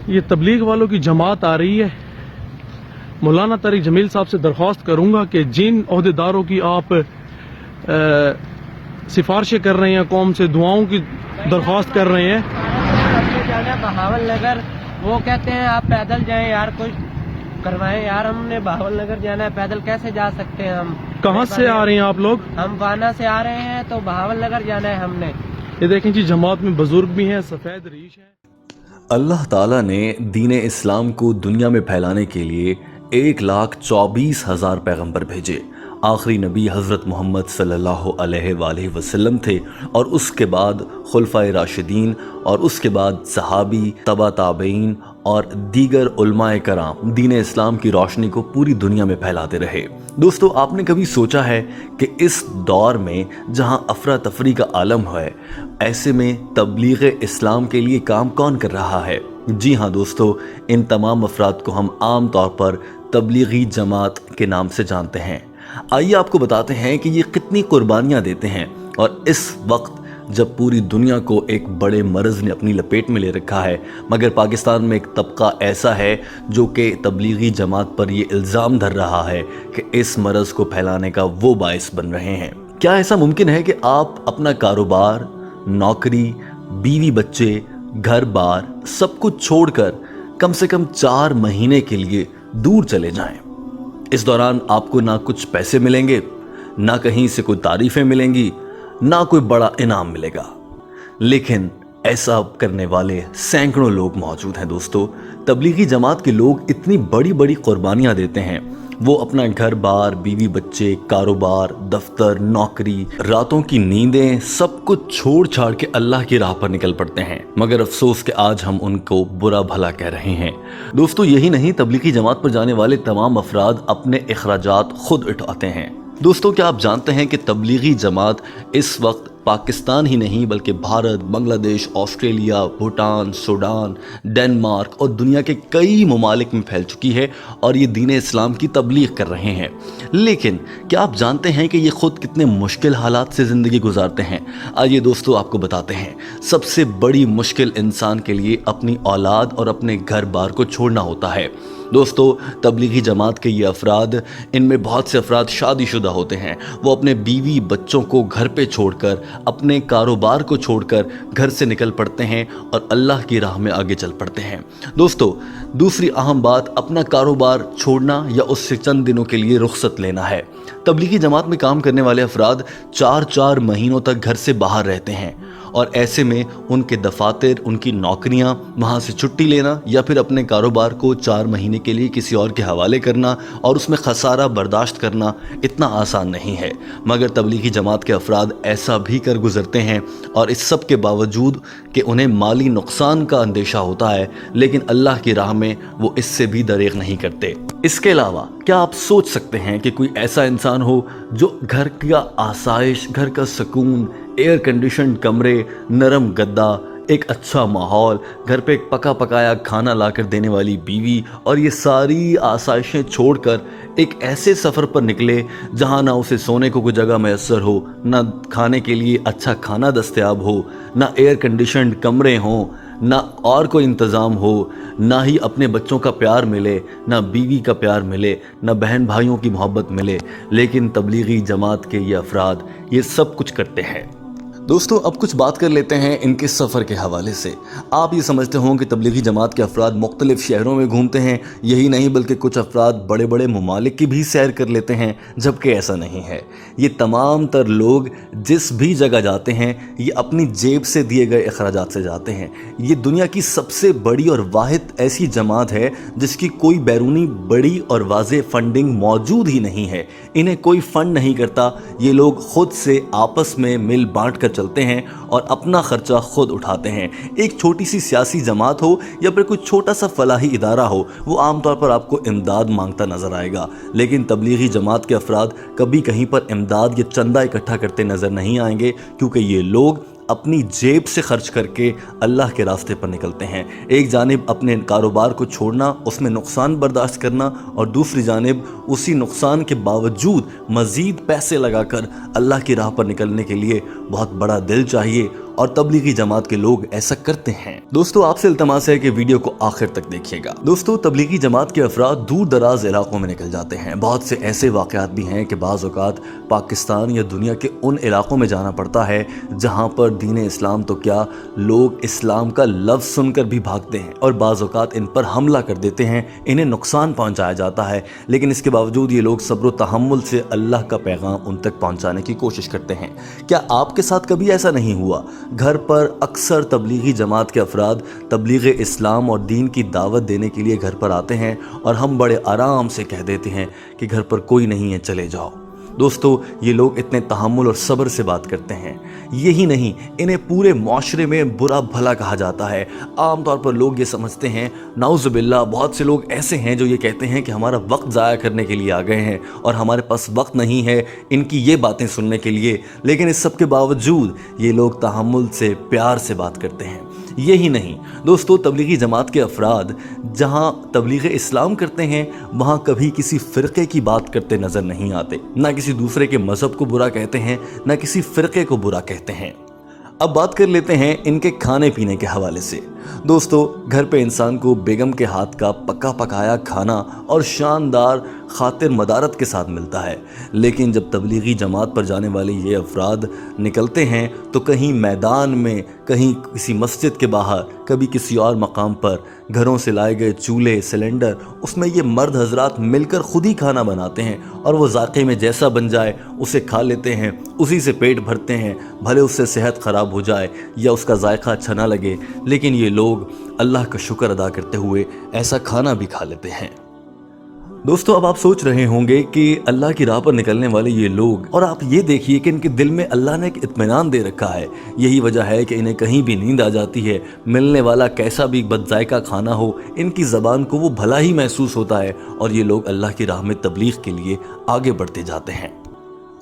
یہ تبلیغ والوں کی جماعت آ رہی ہے. مولانا طارق جمیل صاحب سے درخواست کروں گا کہ جن عہدیداروں کی آپ سفارشیں کر رہے ہیں، قوم سے دعاؤں کی درخواست کر رہے ہیں. جانا بہاول نگر، وہ کہتے ہیں آپ پیدل جائیں یار، کچھ کروائیں یار. ہم نے بہاول نگر جانا ہے، پیدل کیسے جا سکتے ہیں ہم؟ کہاں سے آ رہے ہیں آپ لوگ؟ ہم وانا سے آ رہے ہیں، تو بہاول نگر جانا ہے ہم نے. یہ دیکھیں جی، جماعت میں بزرگ بھی ہیں، سفید ریش ہیں. اللہ تعالیٰ نے دین اسلام کو دنیا میں پھیلانے کے لیے 1,24,000 پیغمبر بھیجے. آخری نبی حضرت محمد صلی اللہ علیہ وآلہ وسلم تھے، اور اس کے بعد خلفائے راشدین، اور اس کے بعد صحابی، تبع تابعین اور دیگر علماء کرام دین اسلام کی روشنی کو پوری دنیا میں پھیلاتے رہے. دوستو، آپ نے کبھی سوچا ہے کہ اس دور میں جہاں افراتفری کا عالم ہے، ایسے میں تبلیغ اسلام کے لیے کام کون کر رہا ہے؟ جی ہاں دوستو، ان تمام افراد کو ہم عام طور پر تبلیغی جماعت کے نام سے جانتے ہیں. آئیے آپ کو بتاتے ہیں کہ یہ کتنی قربانیاں دیتے ہیں، اور اس وقت جب پوری دنیا کو ایک بڑے مرض نے اپنی لپیٹ میں لے رکھا ہے، مگر پاکستان میں ایک طبقہ ایسا ہے جو کہ تبلیغی جماعت پر یہ الزام دھر رہا ہے کہ اس مرض کو پھیلانے کا وہ باعث بن رہے ہیں. کیا ایسا ممکن ہے کہ آپ اپنا کاروبار، نوکری، بیوی بچے، گھر بار سب کچھ چھوڑ کر کم سے کم 4 مہینے کے لیے دور چلے جائیں؟ اس دوران آپ کو نہ کچھ پیسے ملیں گے، نہ کہیں سے کوئی تعریفیں ملیں گی، نہ کوئی بڑا انعام ملے گا. لیکن ایسا کرنے والے سینکڑوں لوگ موجود ہیں. دوستو، تبلیغی جماعت کے لوگ اتنی بڑی بڑی قربانیاں دیتے ہیں. وہ اپنا گھر بار، بیوی بچے، کاروبار، دفتر، نوکری، راتوں کی نیندیں سب کچھ چھوڑ چھاڑ کے اللہ کی راہ پر نکل پڑتے ہیں. مگر افسوس کہ آج ہم ان کو برا بھلا کہہ رہے ہیں. دوستو، یہی نہیں، تبلیغی جماعت پر جانے والے تمام افراد اپنے اخراجات خود اٹھاتے ہیں. دوستو، کیا آپ جانتے ہیں کہ تبلیغی جماعت اس وقت پاکستان ہی نہیں بلکہ بھارت، بنگلہ دیش، آسٹریلیا، بھوٹان، سوڈان، ڈنمارک اور دنیا کے کئی ممالک میں پھیل چکی ہے، اور یہ دین اسلام کی تبلیغ کر رہے ہیں. لیکن کیا آپ جانتے ہیں کہ یہ خود کتنے مشکل حالات سے زندگی گزارتے ہیں؟ آئیے دوستو، آپ کو بتاتے ہیں. سب سے بڑی مشکل انسان کے لیے اپنی اولاد اور اپنے گھر بار کو چھوڑنا ہوتا ہے. دوستو، تبلیغی جماعت کے یہ افراد، ان میں بہت سے افراد شادی شدہ ہوتے ہیں. وہ اپنے بیوی بچوں کو گھر پہ چھوڑ کر، اپنے کاروبار کو چھوڑ کر گھر سے نکل پڑتے ہیں اور اللہ کی راہ میں آگے چل پڑتے ہیں. دوستو، دوسری اہم بات اپنا کاروبار چھوڑنا یا اس سے چند دنوں کے لیے رخصت لینا ہے. تبلیغی جماعت میں کام کرنے والے افراد 4 مہینوں تک گھر سے باہر رہتے ہیں، اور ایسے میں ان کے دفاتر، ان کی نوکریاں، وہاں سے چھٹی لینا یا پھر اپنے کاروبار کو 4 مہینے کے لیے کسی اور کے حوالے کرنا اور اس میں خسارہ برداشت کرنا اتنا آسان نہیں ہے. مگر تبلیغی جماعت کے افراد ایسا بھی کر گزرتے ہیں، اور اس سب کے باوجود کہ انہیں مالی نقصان کا اندیشہ ہوتا ہے، لیکن اللہ کی راہ میں وہ اس سے بھی دریغ نہیں کرتے. اس کے علاوہ کیا آپ سوچ سکتے ہیں کہ کوئی ایسا انسان ہو جو گھر کا آسائش، گھر کا سکون، ایئر کنڈیشنڈ کمرے، نرم گدا، ایک اچھا ماحول، گھر پہ ایک پکا پکایا کھانا لا کر دینے والی بیوی، اور یہ ساری آسائشیں چھوڑ کر ایک ایسے سفر پر نکلے جہاں نہ اسے سونے کو کوئی جگہ میسر ہو، نہ کھانے کے لیے اچھا کھانا دستیاب ہو، نہ ایئر کنڈیشنڈ کمرے ہوں، نہ اور کوئی انتظام ہو، نہ ہی اپنے بچوں کا پیار ملے، نہ بیوی کا پیار ملے، نہ بہن بھائیوں کی محبت ملے، لیکن تبلیغی جماعت کے یہ افراد یہ سب کچھ کرتے ہیں. دوستو، اب کچھ بات کر لیتے ہیں ان کے سفر کے حوالے سے. آپ یہ سمجھتے ہوں کہ تبلیغی جماعت کے افراد مختلف شہروں میں گھومتے ہیں. یہی نہیں بلکہ کچھ افراد بڑے بڑے ممالک کی بھی سیر کر لیتے ہیں، جبکہ ایسا نہیں ہے. یہ تمام تر لوگ جس بھی جگہ جاتے ہیں، یہ اپنی جیب سے دیے گئے اخراجات سے جاتے ہیں. یہ دنیا کی سب سے بڑی اور واحد ایسی جماعت ہے جس کی کوئی بیرونی بڑی اور واضح فنڈنگ موجود ہی نہیں ہے. انہیں کوئی فنڈ نہیں کرتا. یہ لوگ خود سے آپس میں مل بانٹ کر چلتے ہیں اور اپنا خرچہ خود اٹھاتے ہیں. ایک چھوٹی سی سیاسی جماعت ہو یا پھر کوئی چھوٹا سا فلاحی ادارہ ہو، وہ عام طور پر آپ کو امداد مانگتا نظر آئے گا. لیکن تبلیغی جماعت کے افراد کبھی کہیں پر امداد یا چندہ اکٹھا کرتے نظر نہیں آئیں گے، کیونکہ یہ لوگ اپنی جیب سے خرچ کر کے اللہ کے راستے پر نکلتے ہیں. ایک جانب اپنے کاروبار کو چھوڑنا، اس میں نقصان برداشت کرنا، اور دوسری جانب اسی نقصان کے باوجود مزید پیسے لگا کر اللہ کی راہ پر نکلنے کے لیے بہت بڑا دل چاہیے اور तबलीगी जमात के लोग ऐसा करते हैं। दोस्तों आपसे इल्तमास है कि वीडियो को आखिर तक देखिएगा। दोस्तों तबलीगी जमात के अफराद दूर दराज इलाकों में निकल जाते हैं। बहुत से ऐसे वाक़यात भी हैं कि बाज़ औक़ात पाकिस्तान या दुनिया के उन इलाकों में जाना पड़ता है जहाँ पर दीन इस्लाम तो क्या, लोग इस्लाम का लफ्ज़ सुनकर भी भागते हैं और बाज़ औक़ात इन पर हमला कर देते हैं, इन्हें नुकसान पहुँचाया जाता है। लेकिन इसके बावजूद ये लोग सब्र व तहम्मुल से अल्लाह का पैगाम उन तक पहुँचाने की कोशिश करते हैं। क्या आपके साथ कभी ऐसा नहीं हुआ? घर पर अक्सर तबलीगी जमात के अफराद तबलीग इस्लाम और दीन की दावत देने के लिए घर पर आते हैं और हम बड़े आराम से कह देते हैं कि घर पर कोई नहीं है, चले जाओ। दोस्तों ये लोग इतने तहम्मुल और सब्र से बात करते हैं। यही नहीं, इन्हें पूरे माशरे में बुरा भला कहा जाता है। आम तौर पर लोग ये समझते हैं, नाउज़ुबिल्लाह, बहुत से लोग ऐसे हैं जो ये कहते हैं कि हमारा वक्त ज़ाया करने के लिए आ गए हैं और हमारे पास वक्त नहीं है इनकी ये बातें सुनने के लिए। लेकिन इस सब के बावजूद ये लोग तहम्मुल से, प्यार से बात करते हैं। यही नहीं दोस्तों, तबलीगी जमात के अफराद जहाँ तबलीग इस्लाम करते हैं वहाँ कभी किसी फ़िरक़े की बात करते नज़र नहीं आते, ना किसी दूसरे के मज़हब को बुरा कहते हैं, ना किसी फ़िरक़े को बुरा कहते हैं। अब बात कर लेते हैं इनके खाने पीने के हवाले से। दोस्तों घर पे इंसान को बेगम के हाथ का पका पकाया खाना और शानदार खातिर मदारत के साथ मिलता है, लेकिन जब तबलीगी जमात पर जाने वाले ये अफराद निकलते हैं तो कहीं मैदान में, कहीं किसी मस्जिद के बाहर, कभी किसी और मकाम पर घरों से लाए गए चूल्हे, सिलेंडर, उसमें ये मर्द हजरात मिलकर खुद ही खाना बनाते हैं और वो ज़ायक़े में जैसा बन जाए उसे खा लेते हैं, उसी से पेट भरते हैं। भले उससे सेहत ख़राब हो जाए या उसका जायका अच्छा ना लगे, लेकिन ये लोग अल्लाह का शुक्र अदा करते हुए ऐसा खाना भी खा लेते हैं। दोस्तों अब आप सोच रहे होंगे कि अल्लाह की राह पर निकलने वाले ये लोग, और आप ये देखिए कि इनके दिल में अल्लाह ने एक इत्मीनान दे रखा है। यही वजह है कि इन्हें कहीं भी नींद आ जाती है, मिलने वाला कैसा भी बदजायका खाना हो, इनकी ज़बान को वो भला ही महसूस होता है और ये लोग अल्लाह की राह में तबलीग के लिए आगे बढ़ते जाते हैं।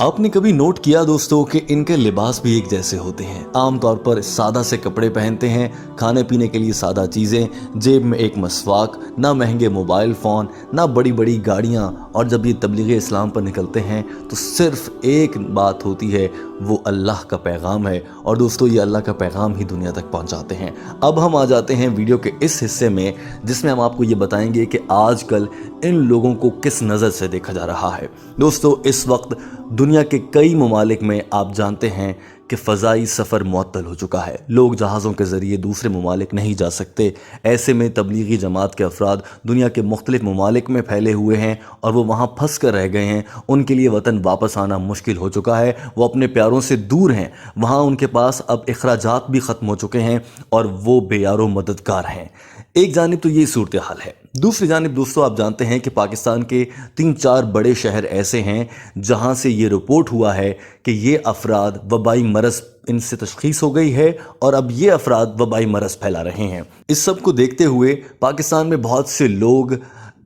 आपने कभी नोट किया दोस्तों कि इनके लिबास भी एक जैसे होते हैं। आमतौर पर सादा से कपड़े पहनते हैं, खाने पीने के लिए सादा चीज़ें, जेब में एक मसवाक, ना महंगे मोबाइल फ़ोन, ना बड़ी बड़ी गाड़ियाँ, और जब ये तबलीग इस्लाम पर निकलते हैं तो सिर्फ़ एक बात होती है, वो अल्लाह का पैगाम है। और दोस्तों ये अल्लाह का पैगाम ही दुनिया तक पहुँचाते हैं। अब हम आ जाते हैं वीडियो के इस हिस्से में जिसमें हम आपको ये बताएंगे कि आजकल इन लोगों को किस नज़र से देखा जा रहा है। दोस्तों इस वक्त दुनिया के कई ममालिक में आप जानते हैं कि फ़ज़ाई सफ़र मुअत्तल हो चुका है। लोग जहाज़ों के ज़रिए दूसरे ममालिक नहीं जा सकते। ऐसे में तबलीगी जमात के अफराद दुनिया के मुख्तलिफ़ ममालिक में फैले हुए हैं और वो वहाँ फंस कर रह गए हैं। उनके लिए वतन वापस आना मुश्किल हो चुका है, वो अपने प्यारों से दूर हैं। वहाँ उनके पास अब अखराजात भी ख़त्म हो चुके हैं और वो बेयारो मददगार हैं। एक जानिब तो ये सूरत हाल है। दूसरी जानिब दोस्तों आप जानते हैं कि पाकिस्तान के 3-4 बड़े शहर ऐसे हैं जहां से ये रिपोर्ट हुआ है कि ये अफराद वबाई मरज़ इनसे तशख़ीस हो गई है और अब ये अफराद वबाई मरज़ फैला रहे हैं। इस सब को देखते हुए पाकिस्तान में बहुत से लोग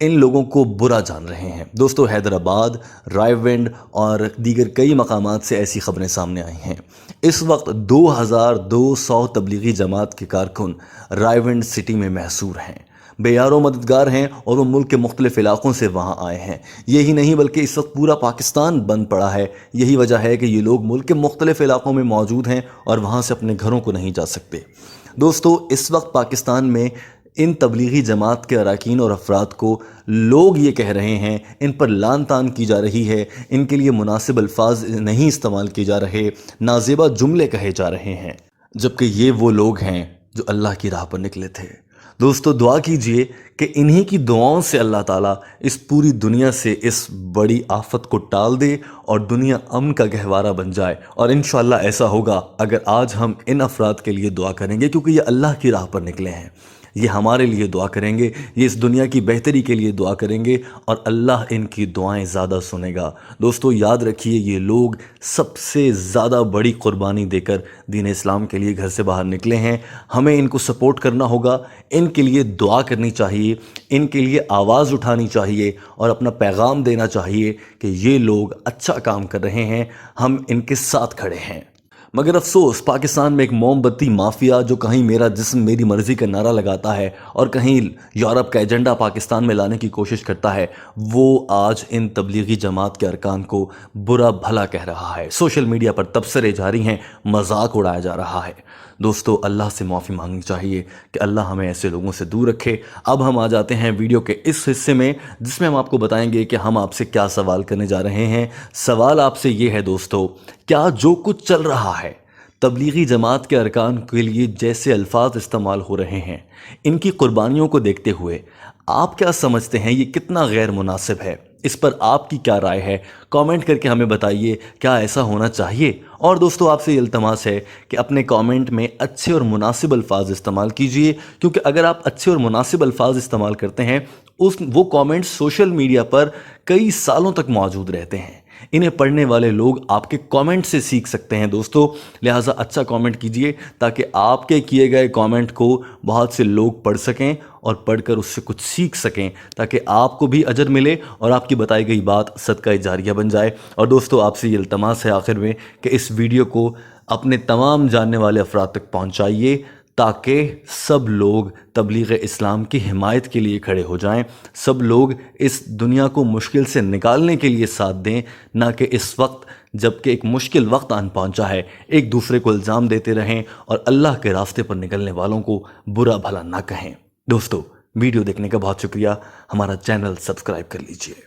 इन लोगों को बुरा जान रहे हैं। दोस्तों हैदराबाद, रायविंड और दीगर कई मकामात से ऐसी ख़बरें सामने आई हैं। इस वक्त 2200 तबलीगी जमात के कारकुन रायविंड सिटी में महसूर हैं, बेयारो मददगार हैं और वो मुल्क के मुख्तलिफ़ इलाक़ों से वहाँ आए हैं। यही नहीं बल्कि इस वक्त पूरा पाकिस्तान बंद पड़ा है। यही वजह है कि ये लोग मुल्क के मुख्तलिफ़ इलाक़ों में मौजूद हैं और वहाँ से अपने घरों को नहीं जा सकते। दोस्तों इस वक्त पाकिस्तान में इन तबलीगी जमात के अरकान और अफराद को लोग ये कह रहे हैं, इन पर लान तान की जा रही है, इनके लिए मुनासिब अल्फाज नहीं इस्तेमाल किए जा रहे, नाज़ेबा जुमले कहे जा रहे हैं, जबकि ये वो लोग हैं जो अल्लाह की राह पर निकले थे। दोस्तों दुआ कीजिए कि इन्हीं की दुआओं से अल्लाह ताला इस पूरी दुनिया से इस बड़ी आफत को टाल दे और दुनिया अमन का गहवारा बन जाए। और इंशाअल्लाह ऐसा होगा अगर आज हम इन अफराद के लिए दुआ करेंगे, क्योंकि ये अल्लाह की राह पर निकले हैं। ये हमारे लिए दुआ करेंगे, ये इस दुनिया की बेहतरी के लिए दुआ करेंगे और अल्लाह इनकी दुआएं ज़्यादा सुनेगा। दोस्तों याद रखिए ये लोग सबसे ज़्यादा बड़ी कुर्बानी देकर दीन इस्लाम के लिए घर से बाहर निकले हैं। हमें इनको सपोर्ट करना होगा, इनके लिए दुआ करनी चाहिए, इनके लिए आवाज़ उठानी चाहिए और अपना पैगाम देना चाहिए कि ये लोग अच्छा काम कर रहे हैं, हम इनके साथ खड़े हैं। मगर अफसोस पाकिस्तान में एक मोमबत्ती माफिया जो कहीं मेरा जिस्म मेरी मर्जी का नारा लगाता है और कहीं यूरोप का एजेंडा पाकिस्तान में लाने की कोशिश करता है, वो आज इन तबलीगी जमात के अरकान को बुरा भला कह रहा है। सोशल मीडिया पर तबसरे जारी हैं, मजाक उड़ाया जा रहा है। दोस्तों, अल्लाह से माफ़ी मांगनी चाहिए कि अल्लाह हमें ऐसे लोगों से दूर रखे। अब हम आ जाते हैं वीडियो के इस हिस्से में जिसमें हम आपको बताएंगे कि हम आपसे क्या सवाल करने जा रहे हैं। सवाल आपसे ये है दोस्तों, क्या जो कुछ चल रहा है तबलीगी जमात के अरकान के लिए जैसे अल्फाज इस्तेमाल हो रहे हैं, इनकी कुर्बानियों को देखते हुए आप क्या समझते हैं, ये कितना गैर मुनासिब है? इस पर आपकी क्या राय है? कमेंट करके हमें बताइए, क्या ऐसा होना चाहिए? और दोस्तों, आपसे ये इल्तमास है कि अपने कमेंट में अच्छे और मुनासिब अल्फाज इस्तेमाल कीजिए, क्योंकि अगर आप अच्छे और मुनासिब अल्फाज इस्तेमाल करते हैं वो कमेंट्स सोशल मीडिया पर कई सालों तक मौजूद रहते हैं। इन्हें पढ़ने वाले लोग आपके कमेंट से सीख सकते हैं दोस्तों। लिहाजा अच्छा कमेंट कीजिए ताकि आपके किए गए कमेंट को बहुत से लोग पढ़ सकें और पढ़कर उससे कुछ सीख सकें, ताकि आपको भी अजर मिले और आपकी बताई गई बात सदका जारिया बन जाए। और दोस्तों, आपसे ये इल्तमास है आखिर में कि इस वीडियो को अपने तमाम जानने वाले अफराद तक पहुँचाइए ताकि सब लोग तबलीग इस्लाम की हिमायत के लिए खड़े हो जाएं, सब लोग इस दुनिया को मुश्किल से निकालने के लिए साथ दें, ना कि इस वक्त जबकि एक मुश्किल वक्त आन पहुंचा है एक दूसरे को इल्ज़ाम देते रहें और अल्लाह के रास्ते पर निकलने वालों को बुरा भला ना कहें। दोस्तों, वीडियो देखने का बहुत शुक्रिया। हमारा चैनल सब्सक्राइब कर लीजिए।